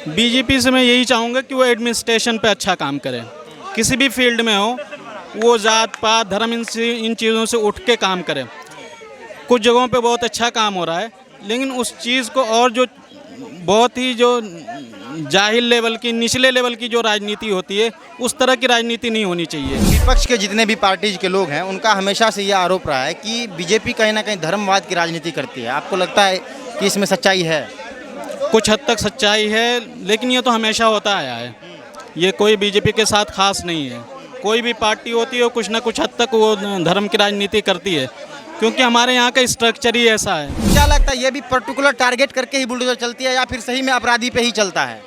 BJP से मैं यही चाहूँगा कि वो एडमिनिस्ट्रेशन पे अच्छा काम करे, किसी भी फील्ड में हो, वो जात पात धर्म इन चीज़ों से उठ के काम करे। कुछ जगहों पे बहुत अच्छा काम हो रहा है, लेकिन उस चीज़ को और जो बहुत ही जो जाहिल लेवल की, निचले लेवल की जो राजनीति होती है, उस तरह की राजनीति नहीं होनी चाहिए। विपक्ष के जितने भी पार्टीज के लोग हैं उनका हमेशा से ये आरोप रहा है कि बीजेपी कहीं ना कहीं धर्मवाद की राजनीति करती है। आपको लगता है कि इसमें सच्चाई है? कुछ हद तक सच्चाई है, लेकिन ये तो हमेशा होता आया है। ये कोई बीजेपी के साथ खास नहीं है। कोई भी पार्टी होती है कुछ ना कुछ हद तक वो धर्म की राजनीति करती है, क्योंकि हमारे यहाँ का स्ट्रक्चर ही ऐसा है। क्या लगता है ये भी पर्टिकुलर टारगेट करके ही बुलडोजर चलती है या फिर सही में अपराधी पे ही चलता है?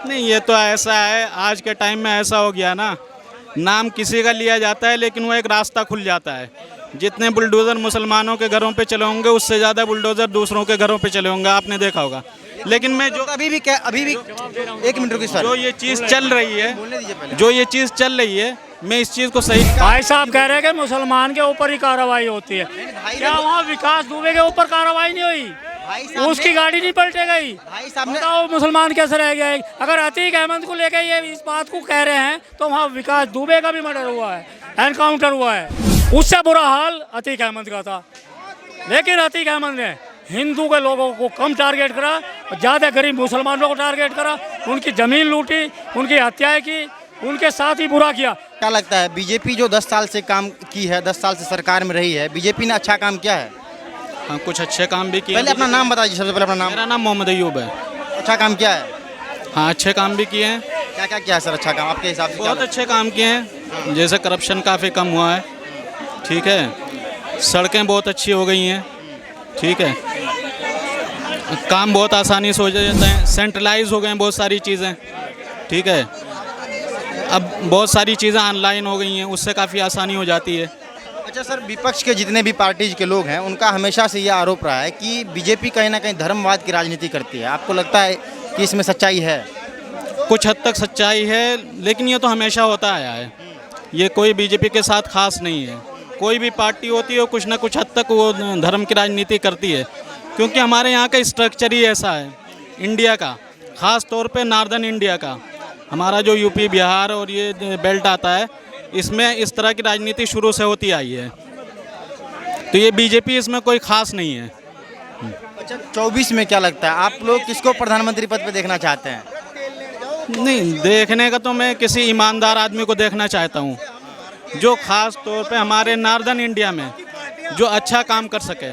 नहीं, ये तो ऐसा है, आज के टाइम में ऐसा हो गया ना, नाम किसी का लिया जाता है लेकिन वो एक रास्ता खुल जाता है। जितने बुलडोज़र मुसलमानों के घरों पे चले होंगे, उससे ज़्यादा बुलडोज़र दूसरों के घरों पे चले होंगे, आपने देखा होगा। लेकिन मैं जो अभी भी एक मिनट रुकिए सर, जो ये चीज़ चल रही है, मैं इस चीज़ को सही भाई साहब कह रहे हैं कि मुसलमान के ऊपर ही कार्रवाई होती है। क्या वहाँ विकास दुबे के ऊपर कार्रवाई नहीं हुई? उसकी गाड़ी नहीं पलटे गई। भाई साहब ने बताओ मुसलमान कैसे रह गया है? अगर अतीक अहमद को लेकर ये इस बात को कह रहे हैं तो वहाँ विकास दुबे का भी मर्डर हुआ है, एनकाउंटर हुआ है। उससे बुरा हाल अतीक अहमद का था, लेकिन अतीक अहमद ने हिंदू के लोगों को कम टारगेट करा, ज़्यादा गरीब मुसलमानों को टारगेट करा, उनकी ज़मीन लूटी, उनकी हत्याएं की, उनके साथ ही बुरा किया। क्या लगता है बीजेपी जो 10 साल से काम की है, 10 साल से सरकार में रही है, बीजेपी ने अच्छा काम किया है? हाँ, कुछ अच्छे काम भी किए। पहले अपना नाम बताइए, सबसे पहले अपना नाम। मेरा नाम मोहम्मद अयूब है। अच्छा काम किया है? हाँ, अच्छे काम भी किए हैं। क्या क्या किया है सर अच्छा काम आपके हिसाब से? बहुत अच्छे काम किए हैं, जैसे करप्शन काफ़ी कम हुआ है, ठीक है। सड़कें बहुत अच्छी हो गई हैं, ठीक है। काम बहुत आसानी से हो जाते हैं, सेंट्रलाइज हो गए हैं बहुत सारी चीज़ें, ठीक है। अब बहुत सारी चीज़ें ऑनलाइन हो गई हैं, उससे काफ़ी आसानी हो जाती है। अच्छा सर, विपक्ष के जितने भी पार्टीज के लोग हैं उनका हमेशा से ये आरोप रहा है कि बीजेपी कहीं ना कहीं धर्मवाद की राजनीति करती है। आपको लगता है कि इसमें सच्चाई है? कुछ हद तक सच्चाई है, लेकिन ये तो हमेशा होता आया है। ये कोई बीजेपी के साथ खास नहीं है। कोई भी पार्टी होती है कुछ ना कुछ हद तक वो धर्म की राजनीति करती है, क्योंकि हमारे यहाँ का स्ट्रक्चर ही ऐसा है, इंडिया का, ख़ास तौर पे नॉर्दर्न इंडिया का। हमारा जो यूपी बिहार और ये बेल्ट आता है, इसमें इस तरह की राजनीति शुरू से होती आई है, तो ये बीजेपी इसमें कोई ख़ास नहीं है। अच्छा 24 में क्या लगता है आप लोग किसको प्रधानमंत्री पद पे देखना चाहते हैं? नहीं, देखने का तो मैं किसी ईमानदार आदमी को देखना चाहता हूँ, जो ख़ास तौर पे हमारे नॉर्दर्न इंडिया में जो अच्छा काम कर सके।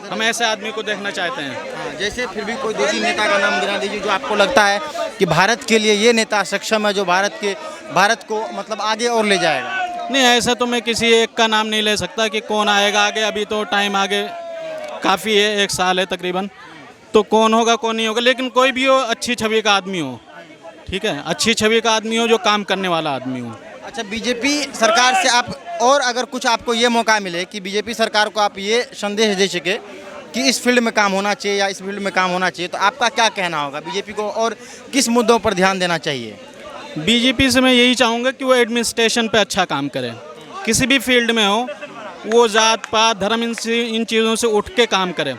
हम ऐसे आदमी को देखना चाहते हैं। जैसे फिर भी कोई 2-3 नेता का नाम गिना दीजिए जो आपको लगता है कि भारत के लिए ये नेता सक्षम है, जो भारत को मतलब आगे और ले जाएगा। नहीं, ऐसा तो मैं किसी एक का नाम नहीं ले सकता कि कौन आएगा आगे। अभी तो टाइम आगे काफ़ी है, 1 साल है तकरीबन, तो कौन होगा कौन नहीं होगा, लेकिन कोई भी हो अच्छी छवि का आदमी हो, ठीक है, अच्छी छवि का आदमी हो, जो काम करने वाला आदमी हो। अच्छा, बीजेपी सरकार से आप और अगर कुछ आपको ये मौका मिले कि बीजेपी सरकार को आप ये संदेश दे सके कि इस फील्ड में काम होना चाहिए या इस फील्ड में काम होना चाहिए, तो आपका क्या कहना होगा? बीजेपी को और किस मुद्दों पर ध्यान देना चाहिए? बीजेपी से मैं यही चाहूँगा कि वो एडमिनिस्ट्रेशन पे अच्छा काम करे, किसी भी फील्ड में हो, वो जात पात धर्म इन चीज़ों से उठ के काम करे।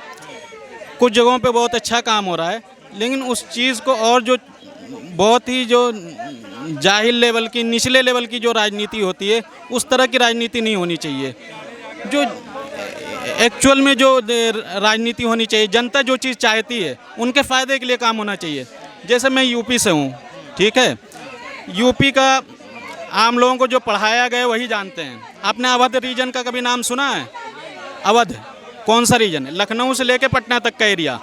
कुछ जगहों पे बहुत अच्छा काम हो रहा है, लेकिन उस चीज़ को और जो बहुत ही जो जाहिल लेवल की, निचले लेवल की जो राजनीति होती है, उस तरह की राजनीति नहीं होनी चाहिए। जो एक्चुअल में जो राजनीति होनी चाहिए, जनता जो चीज़ चाहती है उनके फ़ायदे के लिए काम होना चाहिए। जैसे मैं यूपी से हूँ, ठीक है, यूपी का आम लोगों को जो पढ़ाया गया वही जानते हैं। आपने अवध रीजन का कभी नाम सुना है? अवध कौन सा रीजन है? लखनऊ से लेकर पटना तक का एरिया।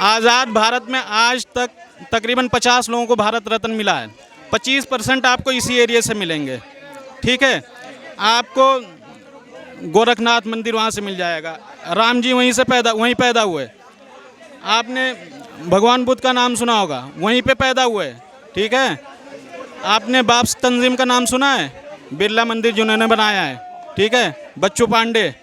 आज़ाद भारत में आज तक तकरीबन 50 लोगों को भारत रत्न मिला है, 25% आपको इसी एरिया से मिलेंगे, ठीक है। आपको गोरखनाथ मंदिर वहाँ से मिल जाएगा, राम जी वहीं पैदा हुए। आपने भगवान बुद्ध का नाम सुना होगा, वहीं पे पैदा हुए, ठीक है। आपने बाब्स तंजीम का नाम सुना है? बिरला मंदिर जिन्होंने बनाया है, ठीक है। बच्चू पांडे,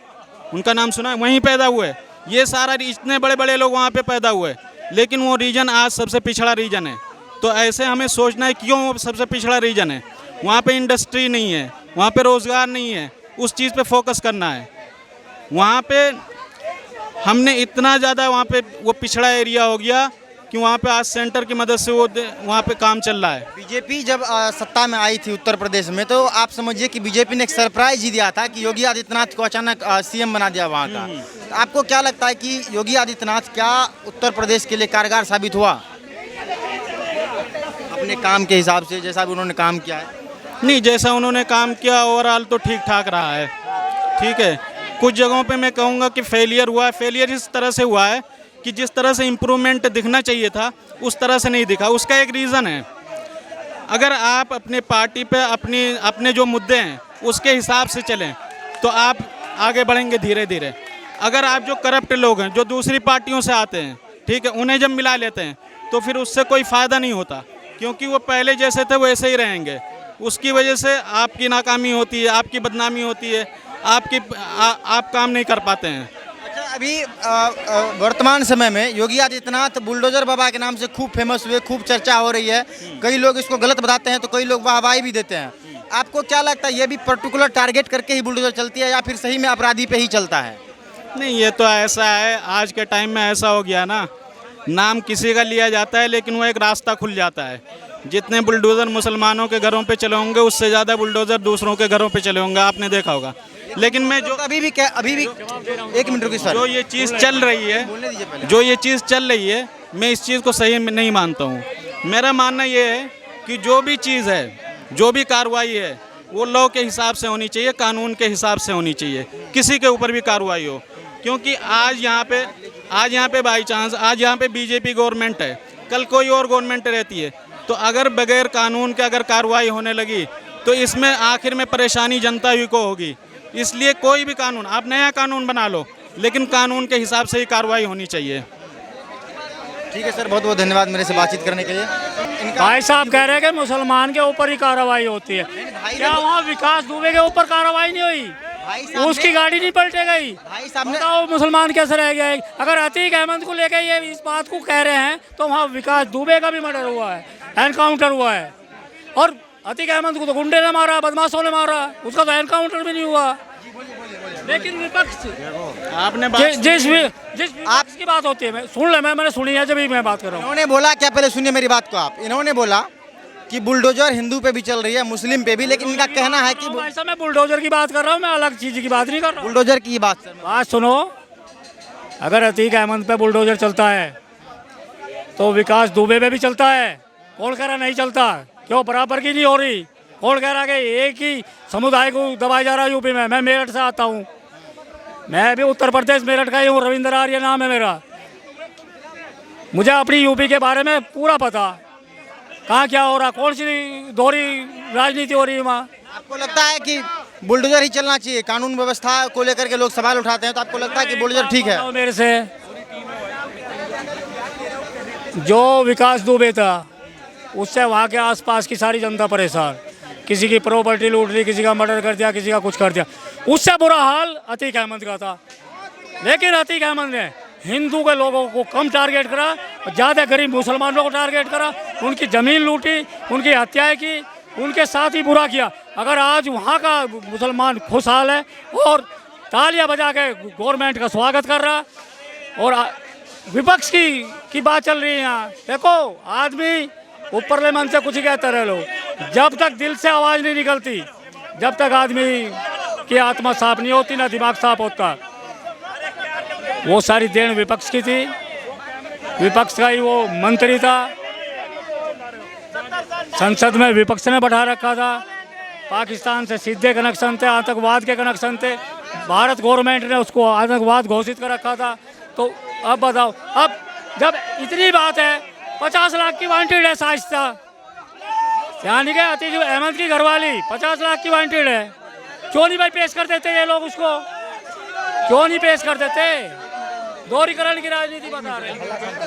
उनका नाम सुना है? वहीं पैदा हुए। ये सारा इतने बड़े बड़े लोग वहाँ पे पैदा हुए, लेकिन वो रीजन आज सबसे पिछड़ा रीजन है। तो ऐसे हमें सोचना है क्यों वो सबसे पिछड़ा रीजन है। वहाँ पे इंडस्ट्री नहीं है, वहाँ पे रोज़गार नहीं है, उस चीज़ पे फोकस करना है। वहाँ पे हमने इतना ज़्यादा वहाँ पे वो पिछड़ा एरिया हो गया कि वहाँ पे आज सेंटर की मदद से वो वहाँ पे काम चल रहा है। बीजेपी जब सत्ता में आई थी उत्तर प्रदेश में, तो आप समझिए कि बीजेपी ने एक सरप्राइज ही दिया था कि योगी आदित्यनाथ को अचानक सीएम बना दिया वहाँ का। तो आपको क्या लगता है कि योगी आदित्यनाथ क्या उत्तर प्रदेश के लिए कारगर साबित हुआ अपने काम के हिसाब से, जैसा भी उन्होंने काम किया है? नहीं, जैसा उन्होंने काम किया ओवरऑल तो ठीक ठाक रहा है। ठीक है, कुछ जगहों पे मैं कहूँगा कि फेलियर हुआ है। फेलियर इस तरह से हुआ है कि जिस तरह से इम्प्रूवमेंट दिखना चाहिए था उस तरह से नहीं दिखा। उसका एक रीज़न है, अगर आप अपने पार्टी पे अपने जो मुद्दे हैं उसके हिसाब से चलें तो आप आगे बढ़ेंगे धीरे धीरे। अगर आप जो करप्ट लोग हैं, जो दूसरी पार्टियों से आते हैं, ठीक है, उन्हें जब मिला लेते हैं तो फिर उससे कोई फ़ायदा नहीं होता, क्योंकि वो पहले जैसे थे वैसे ही रहेंगे। उसकी वजह से आपकी नाकामी होती है, आपकी बदनामी होती है, आप काम नहीं कर पाते हैं। अच्छा, अभी वर्तमान समय में योगी आदित्यनाथ बुलडोजर बाबा के नाम से खूब फेमस हुए, खूब चर्चा हो रही है। कई लोग इसको गलत बताते हैं तो कई लोग वाहवाही भी देते हैं। आपको क्या लगता है, ये भी पर्टिकुलर टारगेट करके ही बुलडोजर चलती है या फिर सही में अपराधी पे ही चलता है? नहीं, ये तो ऐसा है, आज के टाइम में ऐसा हो गया ना, नाम किसी का लिया जाता है लेकिन वो एक रास्ता खुल जाता है। जितने बुलडोज़र मुसलमानों के घरों पे चले होंगे उससे ज़्यादा बुलडोज़र दूसरों के घरों पे चले होंगे, आपने देखा होगा। लेकिन मैं जो अभी भी एक मिनट रुकिए सर, जो ये चीज़ चल रही है, बोलने दीजिए पहले। जो ये चीज़ चल रही है, मैं इस चीज़ को सही नहीं मानता हूँ। मेरा मानना ये है कि जो भी चीज़ है, जो भी कार्रवाई है, वो लॉ के हिसाब से होनी चाहिए, कानून के हिसाब से होनी चाहिए, किसी के ऊपर भी कार्रवाई हो। क्योंकि आज यहाँ पे बाई चांस आज यहाँ पे बीजेपी गवर्नमेंट है, कल कोई और गवर्नमेंट रहती है, तो अगर बगैर कानून के अगर कार्रवाई होने लगी तो इसमें आखिर में परेशानी जनता ही को होगी। इसलिए कोई भी कानून, आप नया कानून बना लो, लेकिन कानून के हिसाब से ही कार्रवाई होनी चाहिए। ठीक है सर, बहुत बहुत धन्यवाद मेरे से बातचीत करने के लिए। भाई साहब कह रहे हैं कि मुसलमान के ऊपर ही कार्रवाई होती है, क्या वहाँ विकास दुबे के ऊपर कार्रवाई नहीं हुई? भाई साहब उसकी गाड़ी नहीं पलटे गई? भाई साहब ने बताओ मुसलमान कैसे रह गया? अगर अतीक अहमद को लेकर ये इस बात को कह रहे हैं तो वहाँ विकास दुबे का भी मर्डर हुआ है, एनकाउंटर हुआ है, और अतीक अहमद को तो गुंडे ने मारा, बदमाशों ने मारा, उसका तो एनकाउंटर भी नहीं हुआ। लेकिन विपक्ष आपने जिस विपक्ष की बात होती है, मैं सुन ले, मैंने सुनी है जब भी मैं बात कर रहा हूँ। इन्होंने बोला क्या, पहले सुनिए मेरी बात को आप। इन्होंने बोला कि बुलडोजर हिंदू पे भी चल रही है, मुस्लिम पे भी, लेकिन इनका कहना है कि ऐसा मैं बुलडोजर की बात कर रहा हूँ, मैं अलग चीज की बात नहीं कर रहा हूँ। बुलडोजर की बात सर, बात सुनो, अगर अतीक अहमद पे बुलडोजर चलता है तो विकास दुबे पे भी चलता है। कौन कह रहा नहीं चलता? क्यों बराबर की नहीं हो रही? कौन कह रहा कि एक ही समुदाय को दबाया जा रहा है यूपी में? मैं मेरठ से आता हूँ, मैं भी उत्तर प्रदेश मेरठ का ही हूँ, रविंद्र आर्य नाम है मेरा। मुझे अपनी यूपी के बारे में पूरा पता, कहाँ क्या हो रहा, कौन सी दोहरी राजनीति हो रही है वहाँ। आपको लगता है कि बुलडोजर ही चलना चाहिए? कानून व्यवस्था को लेकर के लोग सवाल उठाते हैं, तो आपको लगता है कि बुलडोजर ठीक है? मेरे से जो विकास दुबे था उससे वहाँ के आसपास की सारी जनता परेशान, किसी की प्रॉपर्टी लूट ली, किसी का मर्डर कर दिया, किसी का कुछ कर दिया। उससे बुरा हाल अतीक अहमद का था। लेकिन अतीक अहमद ने हिंदू के लोगों को कम टारगेट करा, ज़्यादा गरीब मुसलमानों को टारगेट करा, उनकी ज़मीन लूटी, उनकी हत्याएं की, उनके साथ ही बुरा किया। अगर आज वहाँ का मुसलमान खुशहाल है और तालियां बजा के गवर्नमेंट का स्वागत कर रहा, और विपक्ष की बात चल रही है यहाँ, देखो आदमी ऊपरले मन से कुछ ही कहते रहे लोग, जब तक दिल से आवाज़ नहीं निकलती, जब तक आदमी की आत्मा साफ नहीं होती, ना दिमाग साफ होता। वो सारी देन विपक्ष की थी, विपक्ष का ही वो मंत्री था, संसद में विपक्ष ने बैठा रखा था, पाकिस्तान से सीधे कनेक्शन थे, आतंकवाद के कनेक्शन थे, भारत गवर्नमेंट ने उसको आतंकवाद घोषित कर रखा था। तो अब बताओ, अब जब इतनी बात है, 50 लाख की वांटेड है साजिशा, यानी कि अतीक अहमद की घरवाली 50 लाख की वांटेड है। क्यों नहीं भाई पेश कर देते ये लोग उसको? क्यों नहीं पेश कर देते? दोहरीकरण की राजनीति बता रहे हैं।